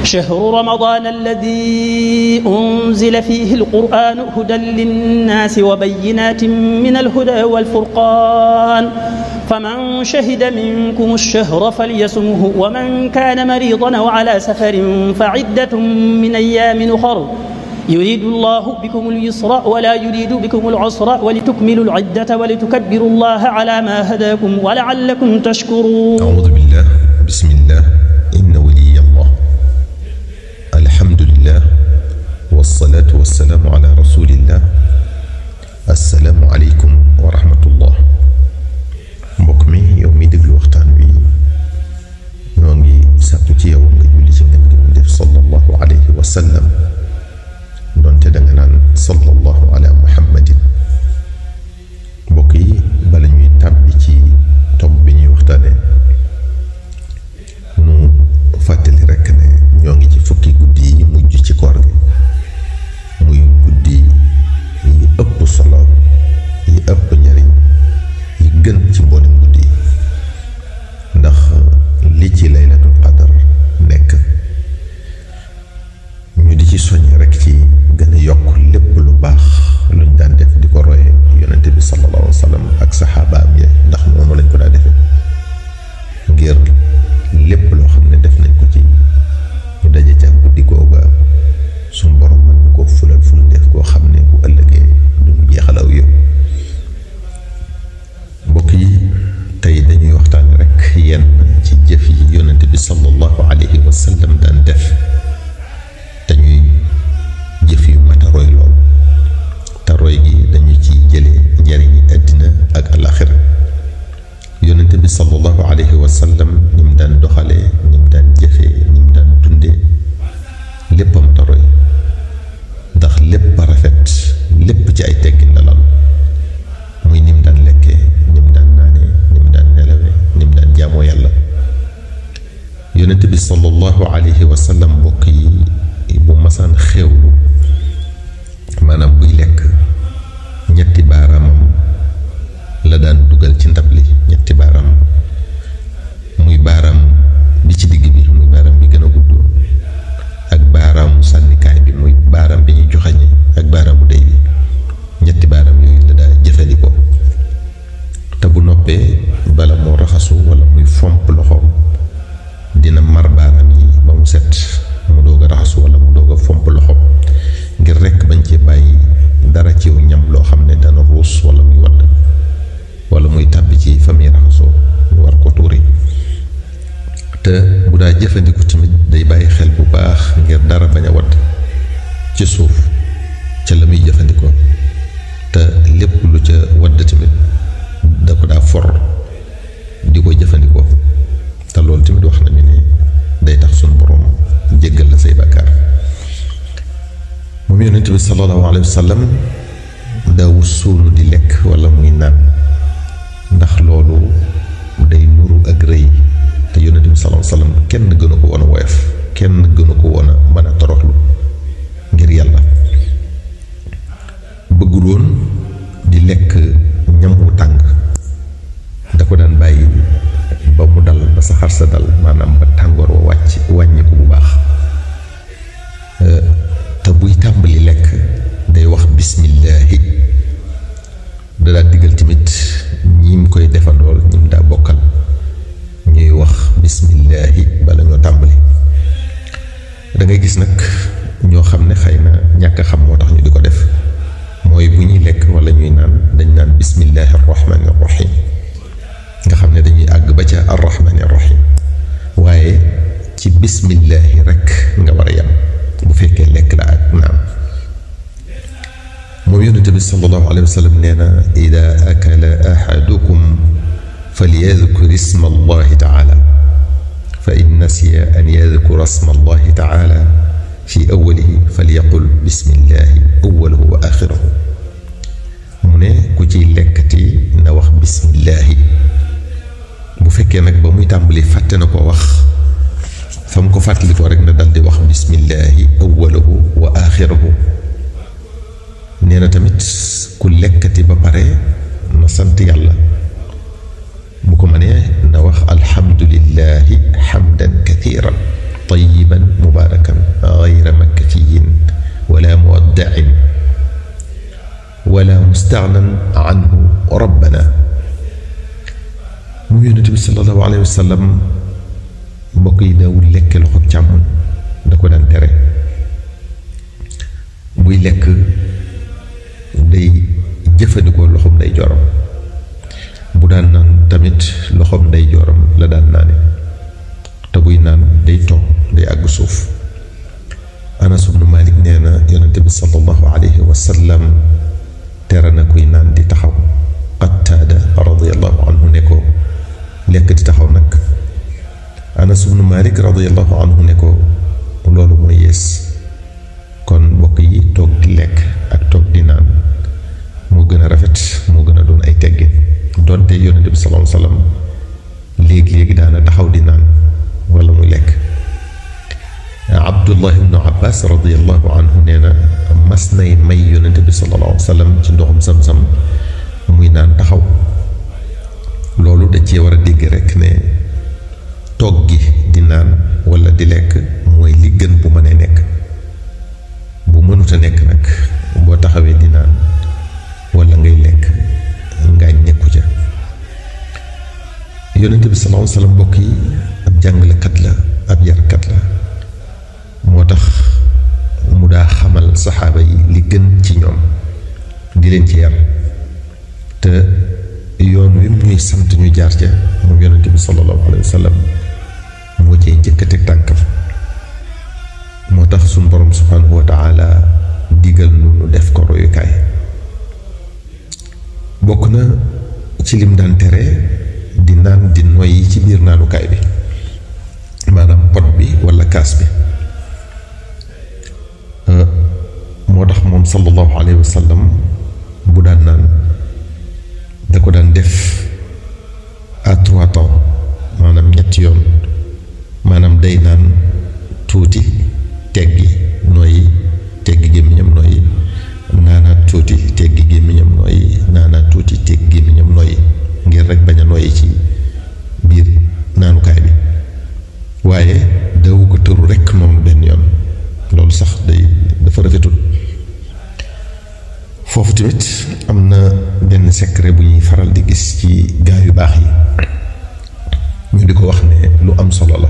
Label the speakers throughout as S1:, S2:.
S1: شهر رمضان الذي أنزل فيه القرآن هدى للناس وبينات من الهدى والفرقان فمن شهد منكم الشهر فليصمه ومن كان مريضا أو على سفر فعدة من أيام أخر يريد الله بكم اليسر ولا يريد بكم العسر ولتكملوا العدة ولتكبروا الله على ما هداكم ولعلكم تشكرون.
S2: أعوذ بالله. بسم الله. إن ولي الله. الحمد لله والصلاة والسلام على رسول الله. السلام عليكم ورحمة الله. mbokk mi yow mi déglu waxtaan wi ñoo ngi sàkku ci yow nga julli ci ngeen gi mu def sallallahu alayhi wa sallam donte da nga naan sallallahu ala muhammadin. mbokk yi bala ñuy tàbbi ci tomb bi ñuy waxtaane nu fàttali rekk ne ñoo ngi ci fukki guddi yi mujj ci koor gi muy guddi yi ëpp solo yi ëpp njariñ yi gën ci mboolem guddi yi ndax li ci laylatul qadar nekk ñu di ci soññ rekk ci gën a yokk lépp lu baax luñ daan def di ko roye yonente bi sallallahu alayhi wa sallam ak saxaabaam ya ndax noonu lañ ko daa defee ngir lépp loo xam ne def nañ ko ci ñu daje ca guddi googa suñ borom mën ñu ko fulal def koo xam ne bu ëllëgee duñu jeexalaw yow. mbokk yi tey dañuy waxtaan rekk yenn ci jëf yi yonente bi sallallahu alayhi wa sallam daan def te ñuy jëf yu mat a roy lool te roy gi dañu ci jëlee njariñi àddina ak alaxira. yonente bi sallallahu alayhi wa sallam ni mu daan doxalee ni mu daan jëfee ni mu daan dundee lépp a mat a roy ndax lépp a rafet lépp ci ay teggin la lal muy ni mu daan lekkee ni mu daan naanee ni mu daan nelawee ni mu daan jaamoo yàlla. yonente bi sallallahu alayhi wa sallam mbokk yi bu masaan xewlu maanaam buy lekk ñetti baaraamam la daan dugal ci ndab li. ñetti baaraam muy baaraam bi ci digg bi muy baaraam bi gën a gudd ak baaraamu sànnikaay bi muy baaraam bi ñuy joxañe ak baaraamu dey bi. ñetti baaraam yooyu la daa jëfandikoo te bu noppee bala moo raxasu wala muy fomp loxoom dina mar baaraam yi ba mu set mu doog a raxasu wala mu doog a fomp loxoom ngir rekk bañ ci bàyyi dara ciw ñam loo xam ne dana ruus wala muy wadd wala muy tàbbi ci fa muy raxasoo ñu war ko tuuri. te bu daa jëfandiku tamit day bàyyi xel bu baax ngir dara bañ a wadd ci suuf ca la muy jëfandikoo te lépp lu ca wadd tamit da ko daa for di ko jëfandikoo te loolu tamit wax nañu ne day tax suñu borom jéggal la say bàkkaar. moom yonent bi sallallahu alayhi wa sallam daawu suulu di lekk wala muy naan ndax loolu day nuru ak rëy te yonent bi sallallahu alayhi wa sallam kenn gënu ko woon a woyof kenn gënu ko woon a mën a toroxlu ngir yàlla. bëggul woon di lekk ñam wu tàng da ko daan bàyyi ba mu dal ba saxaar sa dal maanaam ba tàngoor wa wàññi ko bu baax. te buy tàmbali lekk day wax bismillaahi. da daa diggal tamit ñi mu koy defandool ñi mu daa bokkal ñuy wax bismillaahi bala ñoo tàmbali. da ngay gis nag ñoo xam ne xëy na ñàkk a xam moo tax ñu di ko def mooy bu ñuy lekk wala ñuy naan dañ naan bismillaahi arrahmaani arrahiim nga xam ne dañuy àgg ba ca arrahmaani arrahiim waaye ci bismillaahi rekk nga war a yam bu fekkee lekk la ak naan. moom yonente bi sallallahu alayhi wa sallam nee na ida akala ahadukum falyadkur isma allahi taala fa in nasiya an yadkura isma allahi taala fi awwalihi falyaqul bismillahi awwaluhu wa axiruhu. mu ne ku ciy lekkati na wax bismillahi bu fekkee nag ba muy tàmbali fàtte na ko wax fa mu ko fàttali ko rek na dal di wax bismillahi awwaluhu wa axiruhu. nee na tamit ku lekkati ba pare na sant yàlla bu ko mënee na wax alhamdulillahi hamdan kathiran tayyiban mubarak gayra makkiyin wala muwadda'in wala mustagnan anhu rabbana. mu yonent bi sallallahu alayhi wa sallam mbokk yi daawul lekk loxo càmmoñ, da ko daan tere. buy lekk day jëfandikoo loxoom day joram, bu daan naan tamit loxoom day joram la daan naane, te buy naan day toog day àgg suuf. Anas ibnu Malik nee na yonent bi sallallahu alayhi wa sallam tere na kuy naan di taxaw. Qattaada radiyallahu anhu ne ko lekk di taxaw nag. Anas ibnu Malik radiyallahu anhu ne ko loolu mooy yees. kon mbokk yi toog di lekk ak toog di naan moo gën a rafet, moo gën a doon ay teggin. donte yonent bi sallallahu alayhi wa sallam léegi-léegi daana taxaw di naan wala muy lekk. Abdullah ibnu Abbas radiyallahu anhu nee na mas nay may yonent bi sallallahu alayhi wa sallam ci ndoxum Zamzam muy naan taxaw. loolu da cee war a dégg rek ne toog gi di naan wala di lekk mooy li gën bu mënee nekk. bu mënut a nekk nag boo taxawee di naan wala ngay lekk ngaañ nekku ca. yonent bi sallallahu alayhi wa sallam mbokk yi ab jàngalekat la, ab yarkat la, moo tax mu daa xamal saxaaba yi li gën ci ñoom, di leen ci yar. te yoon wi muy sant ñu jaar ca moom yonent bi sallallahu alayhi wa sallam moo cee njëkk a teg tànkam. moo tax suñ borom subhanahu wa taala digal nu def ko royukaay. bokk na ci lim daan tere di naan di noyyi ci biir naanukaay bi, maanaam pot bi wala kaas bi. moo tax moom sallallahu alayhi wa sallam bu daan naan da ko daan def à 3 temps, maanaam ñetti yoon. maanaam day naan tuuti teggi nooyi, teggi gémmiñam nooyi, naanaat tuuti teggi gémmiñam nooyi, naanaat tuuti teggi gémmiñam nooyi, ngir rek bañ a nooyi ci biir naanukaay bi. waaye dawu ko tëru rek noonu benn yoon, loolu sax dafa rafetul. foofu tamit am na benn secret bu ñuy faral di gis ci gaa yu baax yi, ñu di ko wax ne lu am solo la.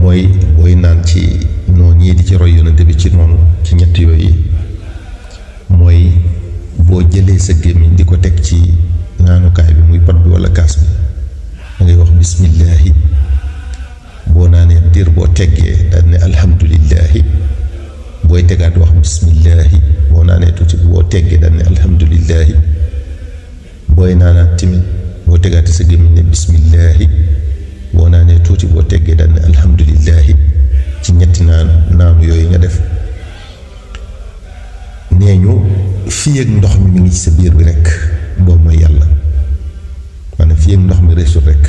S2: mooy booy naan ci noonu yi di ci roy yonente bi ci noonu ci ñett yooyu, mooy boo jëlee sa gémmiñ di ko teg ci naanukaay bi muy pot bi wala kaas bi, da ngay wax bismillahi. boo naanee diir boo teggee daal ne alhamdulillahi. booy tegaat wax bismillahi. boo naanee tuuti boo teggee daal ne alhamdulillahi. booy naanaat tamit boo tegaati sa gémmiñ ne bismillahi. boo naanee tuuti boo teggee daal ne alhamdulillahi. ci ñetti naanu yooyu nga def. nee ñu fii ak ndox mi ngi ci sa biir bi rek doo mooy yàlla, maanaam fii ak ndox mi reesul rek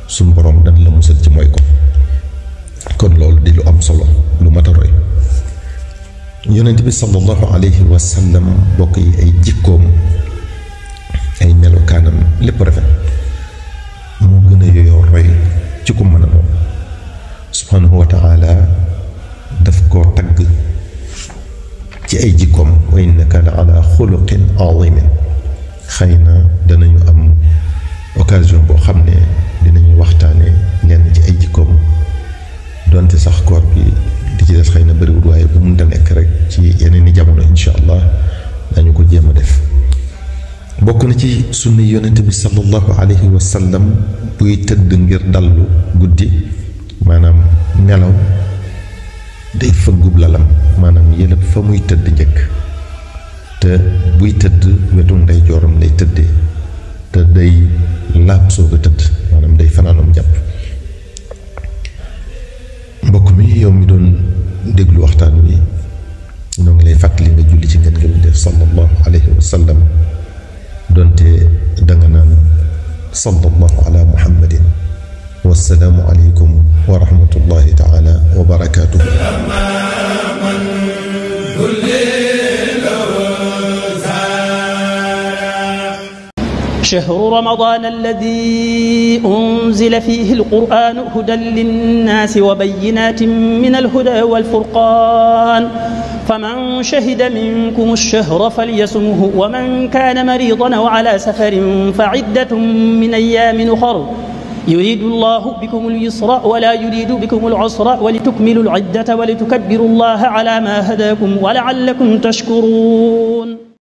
S2: suñ borom dan la musal ci mooy ko. kon loolu di lu am solo, lu mat a roy. yonent bi sallallahu alayhi wa sallam bokk yi ay jikkoom, ay melokaanam lépp rafet. moo gën a yooyoo roy ci ku mën a doon. subhanahu wa taala daf koo tagg ci ay jikkoom, wa innaka la ala xuluqin azimin. xëy na danañu am occasion boo xam ne dinañu waxtaane lenn ci ay jikkoom, donte sax koor bi di ci des xëy na bëriwul, waaye bu mun da nekk rek ci yeneen i jamono insha allah dañu ko jéem a def. bokk na ci sunna yonente bi sallallahu alayhi wa sallam buy tëdd ngir dallu guddi, maanaam nelaw, day fëggub lalam, maanaam yëlëb fa muy tëdd njëkk. te buy tëdd wetu ndey jooram lay tëddee, te day laab soog a tëdd, maanaam day fanaanam jàpp. mbokk mi yow mi doon déglu waxtaan wi, ñoo ngi lay fàttali nga julli ci ngeen nga mu def sallallahu alayhi wa sallam, donte danga naan sallallahu ala muhammadin. wassalaamu aleykum wa rahmatullahi taala wa barakaatuhu.
S1: شهر رمضان الذي أنزل فيه القرآن هدى للناس وبينات من الهدى والفرقان فمن شهد منكم الشهر فليصمه ومن كان مريضا أو على سفر فعدة من أيام أخر يريد الله بكم اليسر ولا يريد بكم العسر ولتكملوا العدة ولتكبروا الله على ما هداكم ولعلكم تشكرون